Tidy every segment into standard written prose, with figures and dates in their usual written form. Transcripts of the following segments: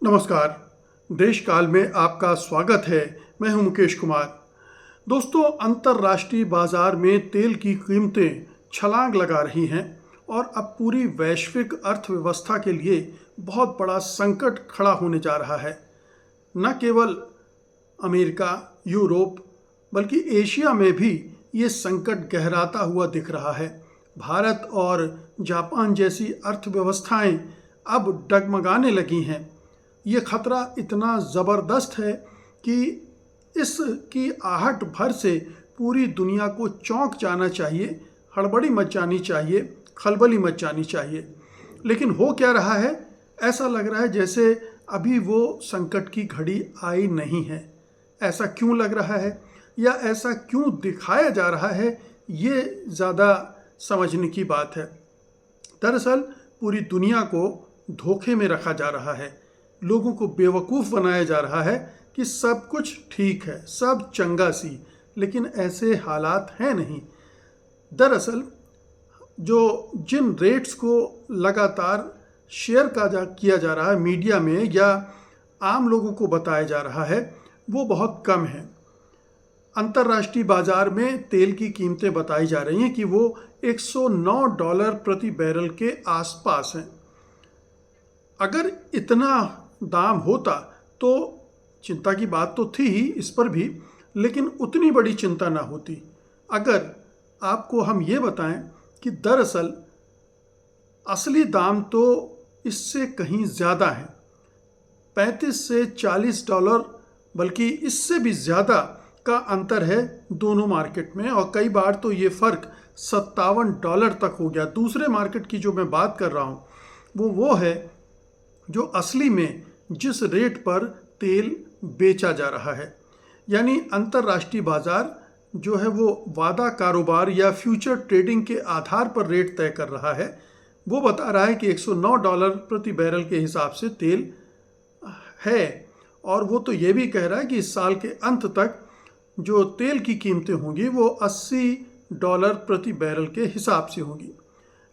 नमस्कार। देश काल में आपका स्वागत है। मैं हूं मुकेश कुमार। दोस्तों, अंतर्राष्ट्रीय बाजार में तेल की कीमतें छलांग लगा रही हैं और अब पूरी वैश्विक अर्थव्यवस्था के लिए बहुत बड़ा संकट खड़ा होने जा रहा है। न केवल अमेरिका, यूरोप, बल्कि एशिया में भी ये संकट गहराता हुआ दिख रहा है। भारत और जापान जैसी अर्थव्यवस्थाएं अब डगमगाने लगी हैं। ये खतरा इतना ज़बरदस्त है कि इसकी आहट भर से पूरी दुनिया को चौंक जाना चाहिए, हड़बड़ी मच जानी चाहिए, खलबली मच जानी चाहिए। लेकिन हो क्या रहा है? ऐसा लग रहा है जैसे अभी वो संकट की घड़ी आई नहीं है। ऐसा क्यों लग रहा है या ऐसा क्यों दिखाया जा रहा है, ये ज़्यादा समझने की बात है। दरअसल पूरी दुनिया को धोखे में रखा जा रहा है। लोगों को बेवकूफ़ बनाया जा रहा है कि सब कुछ ठीक है, सब चंगा सी, लेकिन ऐसे हालात हैं नहीं। दरअसल जिन रेट्स को लगातार शेयर किया जा रहा है मीडिया में या आम लोगों को बताया जा रहा है, वो बहुत कम है। अंतर्राष्ट्रीय बाजार में तेल की कीमतें बताई जा रही हैं कि वो $109 प्रति बैरल के आसपास हैं। अगर इतना दाम होता तो चिंता की बात तो थी ही इस पर भी, लेकिन उतनी बड़ी चिंता ना होती अगर आपको हम ये बताएं कि दरअसल असली दाम तो इससे कहीं ज़्यादा है। 35 से $40, बल्कि इससे भी ज़्यादा का अंतर है दोनों मार्केट में, और कई बार तो ये फ़र्क $57 तक हो गया। दूसरे मार्केट की जो मैं बात कर रहा हूँ वो है जो असली में जिस रेट पर तेल बेचा जा रहा है। यानी अंतर्राष्ट्रीय बाजार जो है वो वादा कारोबार या फ्यूचर ट्रेडिंग के आधार पर रेट तय कर रहा है। वो बता रहा है कि $109 प्रति बैरल के हिसाब से तेल है, और वो तो ये भी कह रहा है कि इस साल के अंत तक जो तेल की कीमतें होंगी वो $80 प्रति बैरल के हिसाब से होंगी।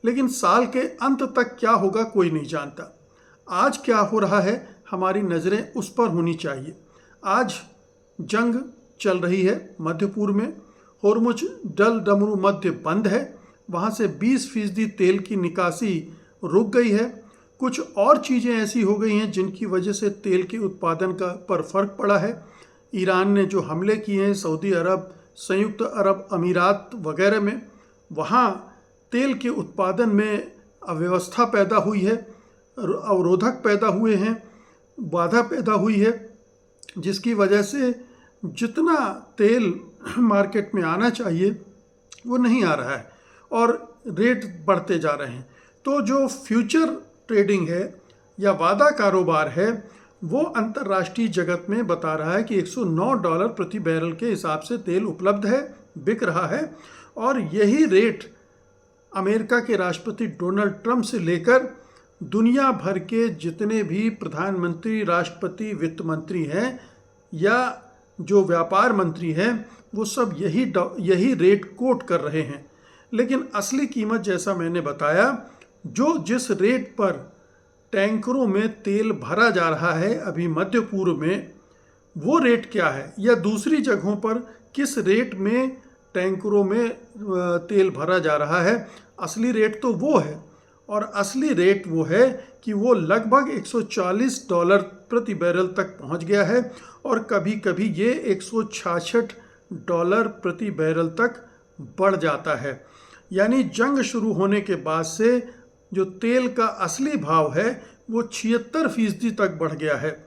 लेकिन साल के अंत तक क्या होगा कोई नहीं जानता। आज क्या हो रहा है, हमारी नज़रें उस पर होनी चाहिए। आज जंग चल रही है मध्य पूर्व में। होर्मुज डल डमरू मध्य बंद है, वहाँ से 20% तेल की निकासी रुक गई है। कुछ और चीज़ें ऐसी हो गई हैं जिनकी वजह से तेल के उत्पादन पर फर्क पड़ा है। ईरान ने जो हमले किए हैं सऊदी अरब, संयुक्त अरब अमीरात वगैरह में, वहाँ तेल के उत्पादन में अव्यवस्था पैदा हुई है, अवरोधक पैदा हुए हैं, बाधा पैदा हुई है, जिसकी वजह से जितना तेल मार्केट में आना चाहिए वो नहीं आ रहा है और रेट बढ़ते जा रहे हैं। तो जो फ्यूचर ट्रेडिंग है या वादा कारोबार है वो अंतर्राष्ट्रीय जगत में बता रहा है कि $109 प्रति बैरल के हिसाब से तेल उपलब्ध है, बिक रहा है। और यही रेट अमेरिका के राष्ट्रपति डोनाल्ड ट्रंप से लेकर दुनिया भर के जितने भी प्रधानमंत्री, राष्ट्रपति, वित्त मंत्री हैं या जो व्यापार मंत्री हैं, वो सब यही रेट कोट कर रहे हैं। लेकिन असली कीमत, जैसा मैंने बताया, जिस रेट पर टैंकरों में तेल भरा जा रहा है अभी मध्य पूर्व में, वो रेट क्या है, या दूसरी जगहों पर किस रेट में टैंकरों में तेल भरा जा रहा है, असली रेट तो वो है। और असली रेट वो है कि वो लगभग $140 प्रति बैरल तक पहुंच गया है, और कभी कभी ये $166 प्रति बैरल तक बढ़ जाता है। यानी जंग शुरू होने के बाद से जो तेल का असली भाव है वो 76% तक बढ़ गया है,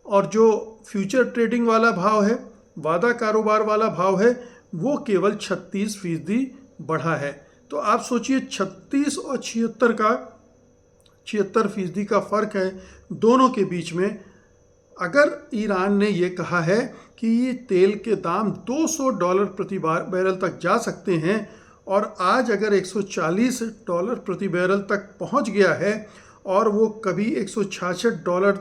और जो फ्यूचर ट्रेडिंग वाला भाव है, वादा कारोबार वाला भाव है, वो केवल 36% बढ़ा है। तो आप सोचिए 36 और 76% का फ़र्क है दोनों के बीच में। अगर ईरान ने ये कहा है कि ये तेल के दाम $200 प्रति बैरल तक जा सकते हैं, और आज अगर $140 प्रति बैरल तक पहुंच गया है और वो कभी $166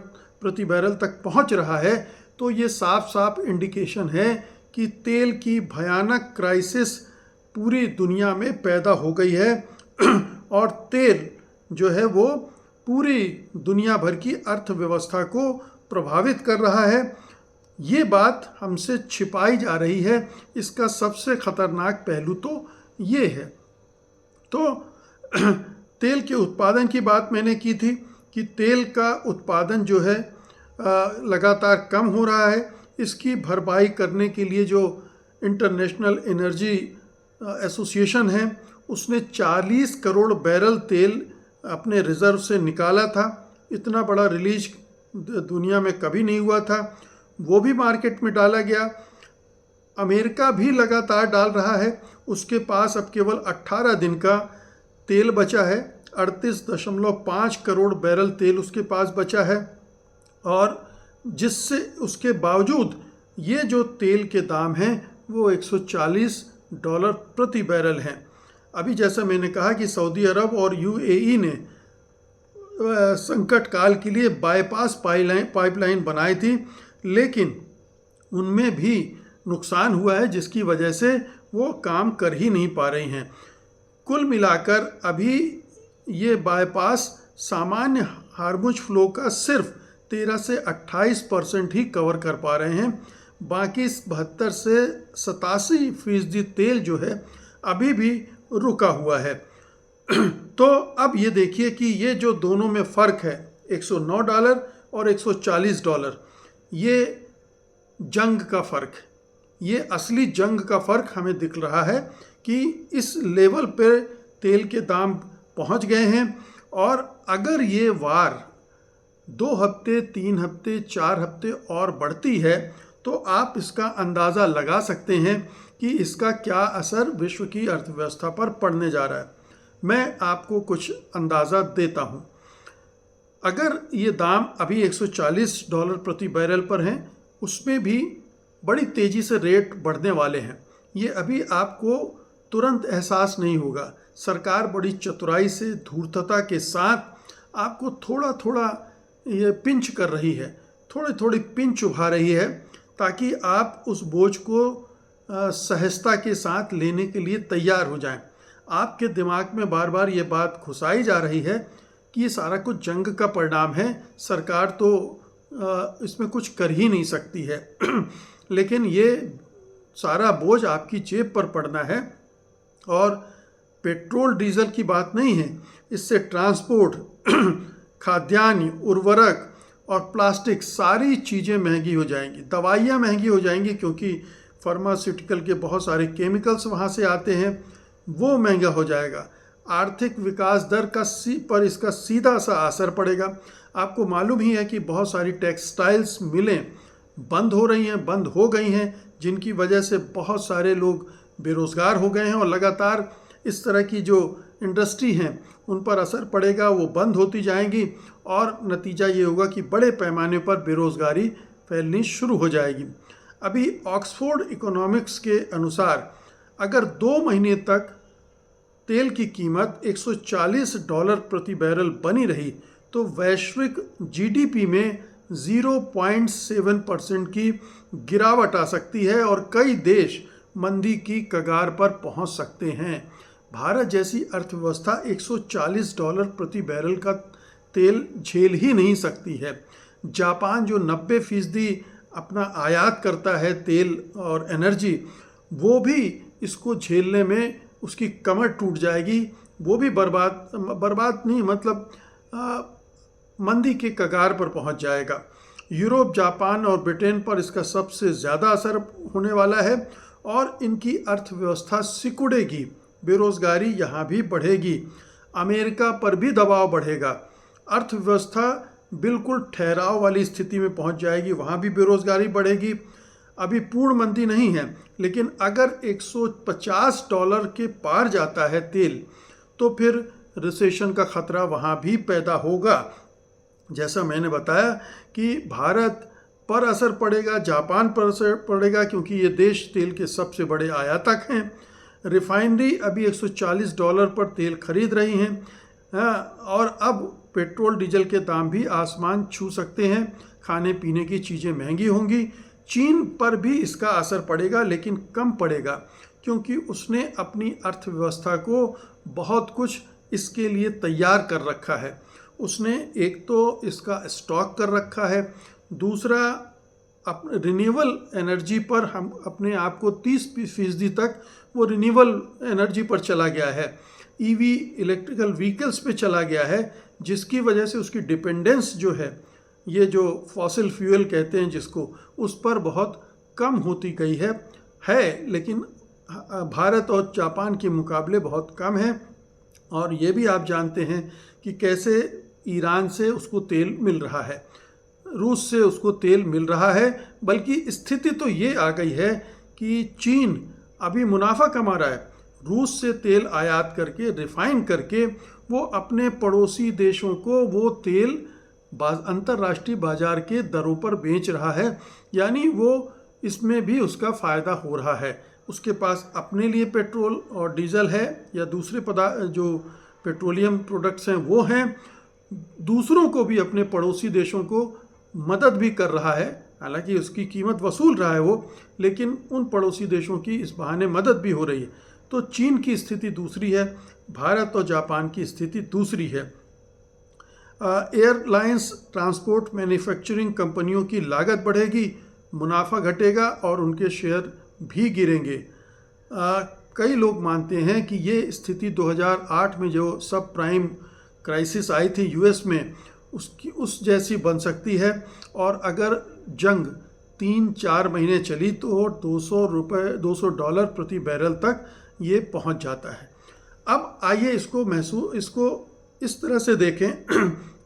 प्रति बैरल तक पहुंच रहा है, तो ये साफ साफ इंडिकेशन है कि तेल की भयानक क्राइसिस पूरी दुनिया में पैदा हो गई है और तेल जो है वो पूरी दुनिया भर की अर्थव्यवस्था को प्रभावित कर रहा है। ये बात हमसे छिपाई जा रही है। इसका सबसे खतरनाक पहलू तो ये है। तो तेल के उत्पादन की बात मैंने की थी कि तेल का उत्पादन जो है लगातार कम हो रहा है। इसकी भरपाई करने के लिए जो इंटरनेशनल एनर्जी एसोसिएशन है उसने 40 करोड़ बैरल तेल अपने रिज़र्व से निकाला था। इतना बड़ा रिलीज दुनिया में कभी नहीं हुआ था। वो भी मार्केट में डाला गया। अमेरिका भी लगातार डाल रहा है। उसके पास अब केवल 18 दिन का तेल बचा है। 38.5 करोड़ बैरल तेल उसके पास बचा है, और जिससे उसके बावजूद ये जो तेल के दाम हैं वो $140 प्रति बैरल हैं। अभी जैसा मैंने कहा कि सऊदी अरब और यूएई ने संकट काल के लिए बाईपास पाइपलाइन बनाई थी, लेकिन उनमें भी नुकसान हुआ है, जिसकी वजह से वो काम कर ही नहीं पा रही हैं। कुल मिलाकर अभी ये बाईपास सामान्य हार्मुज फ्लो का सिर्फ 13 से 28% ही कवर कर पा रहे हैं। बाकी 72 से 87% तेल जो है अभी भी रुका हुआ है। तो अब ये देखिए कि ये जो दोनों में फ़र्क है $109 और $140, ये जंग का फ़र्क है। ये असली जंग का फ़र्क हमें दिख रहा है कि इस लेवल पर तेल के दाम पहुंच गए हैं, और अगर ये वार 2 हफ्ते, 3 हफ्ते, 4 हफ्ते और बढ़ती है तो आप इसका अंदाज़ा लगा सकते हैं कि इसका क्या असर विश्व की अर्थव्यवस्था पर पड़ने जा रहा है। मैं आपको कुछ अंदाज़ा देता हूँ। अगर ये दाम अभी $140 प्रति बैरल पर हैं, उसमें भी बड़ी तेज़ी से रेट बढ़ने वाले हैं। ये अभी आपको तुरंत एहसास नहीं होगा। सरकार बड़ी चतुराई से, धूर्तता के साथ आपको थोड़ा थोड़ा ये पिंच कर रही है, थोड़ी थोड़ी पिंच उभा रही है, ताकि आप उस बोझ को सहजता के साथ लेने के लिए तैयार हो जाएं। आपके दिमाग में बार बार ये बात घुसाई जा रही है कि ये सारा कुछ जंग का परिणाम है, सरकार तो इसमें कुछ कर ही नहीं सकती है। लेकिन ये सारा बोझ आपकी जेब पर पड़ना है। और पेट्रोल डीजल की बात नहीं है, इससे ट्रांसपोर्ट, खाद्यान्न, उर्वरक और प्लास्टिक सारी चीज़ें महंगी हो जाएंगी। दवाइयाँ महंगी हो जाएंगी, क्योंकि फार्मास्यूटिकल के बहुत सारे केमिकल्स वहाँ से आते हैं, वो महंगा हो जाएगा। आर्थिक विकास दर पर इसका सीधा सा असर पड़ेगा। आपको मालूम ही है कि बहुत सारी टेक्सटाइल्स मिलें बंद हो रही हैं, बंद हो गई हैं, जिनकी वजह से बहुत सारे लोग बेरोज़गार हो गए हैं, और लगातार इस तरह की जो इंडस्ट्री हैं उन पर असर पड़ेगा, वो बंद होती जाएंगी, और नतीजा ये होगा कि बड़े पैमाने पर बेरोज़गारी फैलनी शुरू हो जाएगी। अभी ऑक्सफोर्ड इकोनॉमिक्स के अनुसार अगर 2 महीने तक तेल की कीमत $140 प्रति बैरल बनी रही तो वैश्विक जीडीपी में 0.7% की गिरावट आ सकती है, और कई देश मंदी की कगार पर पहुंच सकते हैं। भारत जैसी अर्थव्यवस्था $140 प्रति बैरल का तेल झेल ही नहीं सकती है। जापान जो 90% अपना आयात करता है तेल और एनर्जी, वो भी इसको झेलने में उसकी कमर टूट जाएगी। वो भी बर्बाद नहीं, मतलब मंदी के कगार पर पहुंच जाएगा। यूरोप, जापान और ब्रिटेन पर इसका सबसे ज़्यादा असर होने वाला है, और इनकी अर्थव्यवस्था सिकुड़ेगी। बेरोज़गारी यहाँ भी बढ़ेगी। अमेरिका पर भी दबाव बढ़ेगा। अर्थव्यवस्था बिल्कुल ठहराव वाली स्थिति में पहुँच जाएगी, वहाँ भी बेरोज़गारी बढ़ेगी। अभी पूर्ण मंदी नहीं है, लेकिन अगर $150 के पार जाता है तेल, तो फिर रिसेशन का खतरा वहाँ भी पैदा होगा। जैसा मैंने बताया कि भारत पर असर पड़ेगा, जापान पर असर पड़ेगा, क्योंकि ये देश तेल के सबसे बड़े आयातक हैं। रिफाइनरी अभी $140 पर तेल खरीद रही हैं, और अब पेट्रोल डीजल के दाम भी आसमान छू सकते हैं। खाने पीने की चीज़ें महंगी होंगी। चीन पर भी इसका असर पड़ेगा, लेकिन कम पड़ेगा, क्योंकि उसने अपनी अर्थव्यवस्था को बहुत कुछ इसके लिए तैयार कर रखा है। उसने एक तो इसका स्टॉक कर रखा है, दूसरा रिन्यूएबल एनर्जी पर हम अपने आप को 30% तक वो रिन्यूएबल एनर्जी पर चला गया है, ईवी इलेक्ट्रिकल व्हीकल्स पे चला गया है, जिसकी वजह से उसकी डिपेंडेंस जो है, ये जो फॉसिल फ्यूल कहते हैं जिसको, उस पर बहुत कम होती गई है लेकिन भारत और जापान के मुकाबले बहुत कम है। और ये भी आप जानते हैं कि कैसे ईरान से उसको तेल मिल रहा है, रूस से उसको तेल मिल रहा है, बल्कि स्थिति तो ये आ गई है कि चीन अभी मुनाफा कमा रहा है। रूस से तेल आयात करके रिफाइन करके वो अपने पड़ोसी देशों को वो तेल अंतर्राष्ट्रीय बाजार के दरों पर बेच रहा है, यानी वो इसमें भी उसका फ़ायदा हो रहा है। उसके पास अपने लिए पेट्रोल और डीजल है या दूसरे पदार्थ जो पेट्रोलियम प्रोडक्ट्स हैं वो हैं, दूसरों को भी अपने पड़ोसी देशों को मदद भी कर रहा है, हालांकि उसकी कीमत वसूल रहा है वो, लेकिन उन पड़ोसी देशों की इस बहाने मदद भी हो रही है। तो चीन की स्थिति दूसरी है, भारत और जापान की स्थिति दूसरी है। एयरलाइंस, ट्रांसपोर्ट, मैन्युफैक्चरिंग कंपनियों की लागत बढ़ेगी, मुनाफा घटेगा और उनके शेयर भी गिरेंगे। कई लोग मानते हैं कि ये स्थिति 2008 में जो सब प्राइम क्राइसिस आई थी यूएस में, उस जैसी बन सकती है। और अगर जंग 3-4 महीने चली तो $200 प्रति बैरल तक ये पहुंच जाता है। अब आइए इसको इस तरह से देखें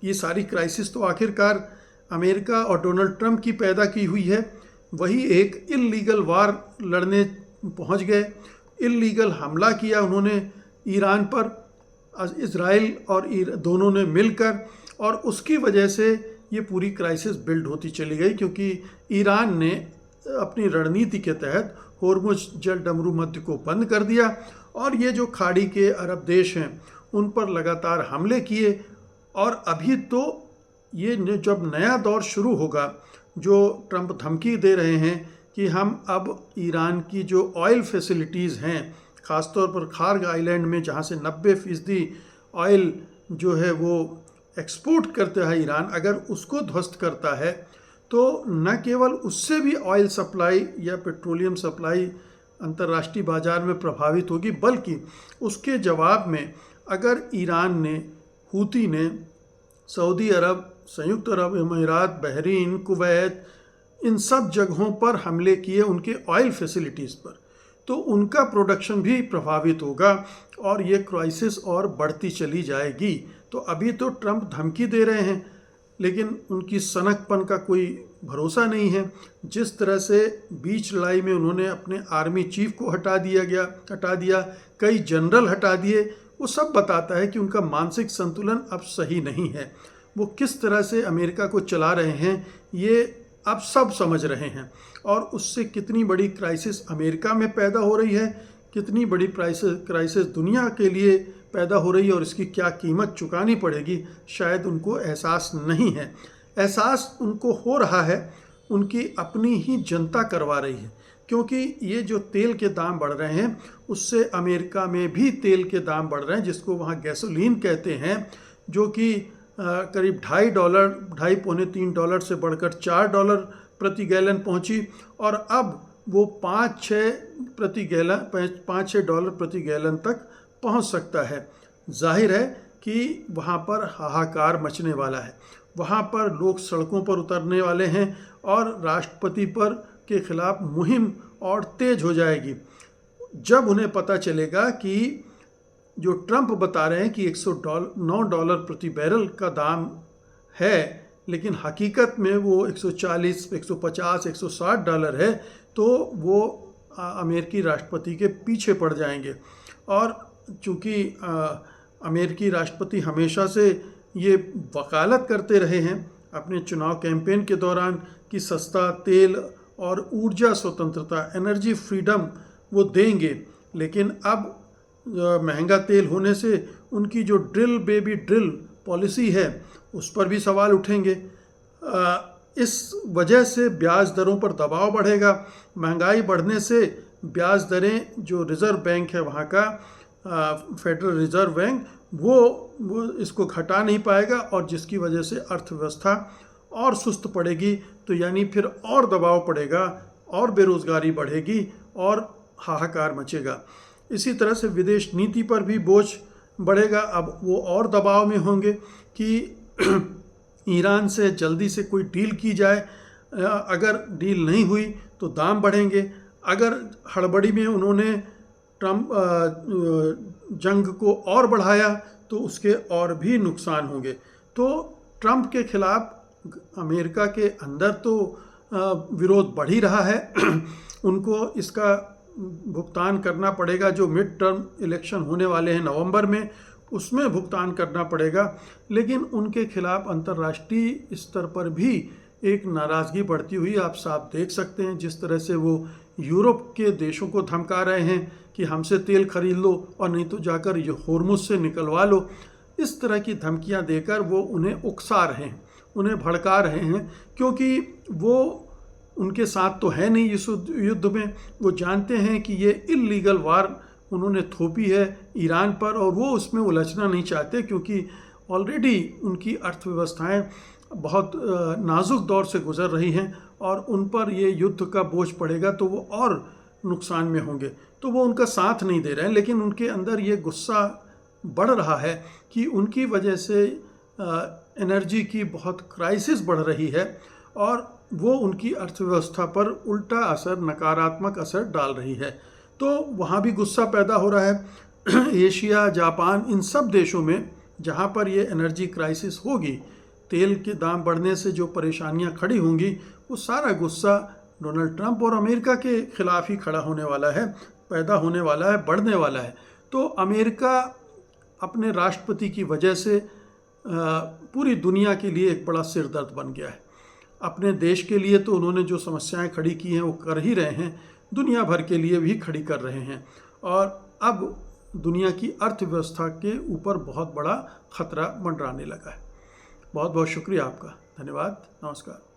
ये सारी क्राइसिस तो आखिरकार अमेरिका और डोनाल्ड ट्रंप की पैदा की हुई है। वही एक इल्लीगल वार लड़ने पहुंच गए, इल्लीगल हमला किया उन्होंने ईरान पर, इजराइल और दोनों ने मिलकर, और उसकी वजह से ये पूरी क्राइसिस बिल्ड होती चली गई, क्योंकि ईरान ने अपनी रणनीति के तहत होर्मुज जल डमरू मध्य को बंद कर दिया और ये जो खाड़ी के अरब देश हैं उन पर लगातार हमले किए। और अभी तो ये जब नया दौर शुरू होगा, जो ट्रंप धमकी दे रहे हैं कि हम अब ईरान की जो ऑयल फैसिलिटीज़ हैं, ख़ासतौर पर खार्ग आइलैंड में जहाँ से 90% ऑयल जो है वो एक्सपोर्ट करता है ईरान, अगर उसको ध्वस्त करता है तो न केवल उससे भी ऑयल सप्लाई या पेट्रोलियम सप्लाई अंतर्राष्ट्रीय बाज़ार में प्रभावित होगी, बल्कि उसके जवाब में अगर ईरान ने, हूती ने सऊदी अरब, संयुक्त अरब अमीरात, बहरीन, कुवैत, इन सब जगहों पर हमले किए उनके ऑयल फैसिलिटीज़ पर, तो उनका प्रोडक्शन भी प्रभावित होगा और ये क्राइसिस और बढ़ती चली जाएगी। तो अभी तो ट्रंप धमकी दे रहे हैं, लेकिन उनकी सनकपन का कोई भरोसा नहीं है। जिस तरह से बीच लड़ाई में उन्होंने अपने आर्मी चीफ को हटा दिया, कई जनरल हटा दिए, वो सब बताता है कि उनका मानसिक संतुलन अब सही नहीं है। वो किस तरह से अमेरिका को चला रहे हैं ये अब सब समझ रहे हैं, और उससे कितनी बड़ी क्राइसिस अमेरिका में पैदा हो रही है, कितनी बड़ी क्राइसिस दुनिया के लिए पैदा हो रही है और इसकी क्या कीमत चुकानी पड़ेगी, शायद उनको एहसास नहीं है। एहसास उनको हो रहा है, उनकी अपनी ही जनता करवा रही है, क्योंकि ये जो तेल के दाम बढ़ रहे हैं उससे अमेरिका में भी तेल के दाम बढ़ रहे हैं, जिसको वहाँ गैसोलीन कहते हैं, जो कि करीब $2.5-3 से बढ़कर $4 प्रति गैलन पहुँची, और अब वो $5-6 प्रति गैलन तक पहुंच सकता है। जाहिर है कि वहां पर हाहाकार मचने वाला है, वहां पर लोग सड़कों पर उतरने वाले हैं और राष्ट्रपति पर के खिलाफ मुहिम और तेज हो जाएगी। जब उन्हें पता चलेगा कि जो ट्रंप बता रहे हैं कि $109 प्रति बैरल का दाम है, लेकिन हकीकत में वो $140, $150, $160 है, तो वो अमेरिकी राष्ट्रपति के पीछे पड़ जाएंगे। और चूँकि अमेरिकी राष्ट्रपति हमेशा से ये वकालत करते रहे हैं अपने चुनाव कैंपेन के दौरान कि सस्ता तेल और ऊर्जा स्वतंत्रता, एनर्जी फ्रीडम वो देंगे, लेकिन अब महंगा तेल होने से उनकी जो ड्रिल बेबी ड्रिल पॉलिसी है उस पर भी सवाल उठेंगे। इस वजह से ब्याज दरों पर दबाव बढ़ेगा। महंगाई बढ़ने से ब्याज दरें जो रिज़र्व बैंक है वहाँ का, फेडरल रिजर्व बैंक वो इसको घटा नहीं पाएगा, और जिसकी वजह से अर्थव्यवस्था और सुस्त पड़ेगी। तो यानी फिर और दबाव पड़ेगा और बेरोज़गारी बढ़ेगी और हाहाकार मचेगा। इसी तरह से विदेश नीति पर भी बोझ बढ़ेगा। अब वो और दबाव में होंगे कि ईरान से जल्दी से कोई डील की जाए। अगर डील नहीं हुई तो दाम बढ़ेंगे। अगर हड़बड़ी में उन्होंने ट्रम्प जंग को और बढ़ाया तो उसके और भी नुकसान होंगे। तो ट्रम्प के खिलाफ अमेरिका के अंदर तो विरोध बढ़ ही रहा है। उनको इसका भुगतान करना पड़ेगा। जो मिड टर्म इलेक्शन होने वाले हैं नवंबर में, उसमें भुगतान करना पड़ेगा। लेकिन उनके खिलाफ अंतर्राष्ट्रीय स्तर पर भी एक नाराज़गी बढ़ती हुई आप साफ देख सकते हैं। जिस तरह से वो यूरोप के देशों को धमका रहे हैं कि हमसे तेल खरीद लो और नहीं तो जाकर होर्मुज से निकलवा लो। इस तरह की धमकियां देकर वो उन्हें उकसा रहे हैं, उन्हें भड़का रहे हैं, क्योंकि वो उनके साथ तो है नहीं इस युद्ध में। वो जानते हैं कि ये इल्लीगल वार उन्होंने थोपी है ईरान पर, और वो उसमें उलझना नहीं चाहते, क्योंकि ऑलरेडी उनकी अर्थव्यवस्थाएं बहुत नाजुक दौर से गुजर रही हैं और उन पर ये युद्ध का बोझ पड़ेगा तो वो और नुकसान में होंगे। तो वो उनका साथ नहीं दे रहे हैं। लेकिन उनके अंदर ये गुस्सा बढ़ रहा है कि उनकी वजह से एनर्जी की बहुत क्राइसिस बढ़ रही है और वो उनकी अर्थव्यवस्था पर उल्टा असर, नकारात्मक असर डाल रही है। तो वहाँ भी गुस्सा पैदा हो रहा है। एशिया, जापान, इन सब देशों में जहाँ पर ये एनर्जी क्राइसिस होगी, तेल के दाम बढ़ने से जो परेशानियाँ खड़ी होंगी, वो सारा गुस्सा डोनाल्ड ट्रंप और अमेरिका के खिलाफ ही खड़ा होने वाला है, पैदा होने वाला है, बढ़ने वाला है। तो अमेरिका अपने राष्ट्रपति की वजह से पूरी दुनिया के लिए एक बड़ा सिरदर्द बन गया है। अपने देश के लिए तो उन्होंने जो समस्याएं खड़ी की हैं वो कर ही रहे हैं, दुनिया भर के लिए भी खड़ी कर रहे हैं, और अब दुनिया की अर्थव्यवस्था के ऊपर बहुत बड़ा खतरा मंडराने लगा है। बहुत बहुत शुक्रिया आपका। धन्यवाद। नमस्कार।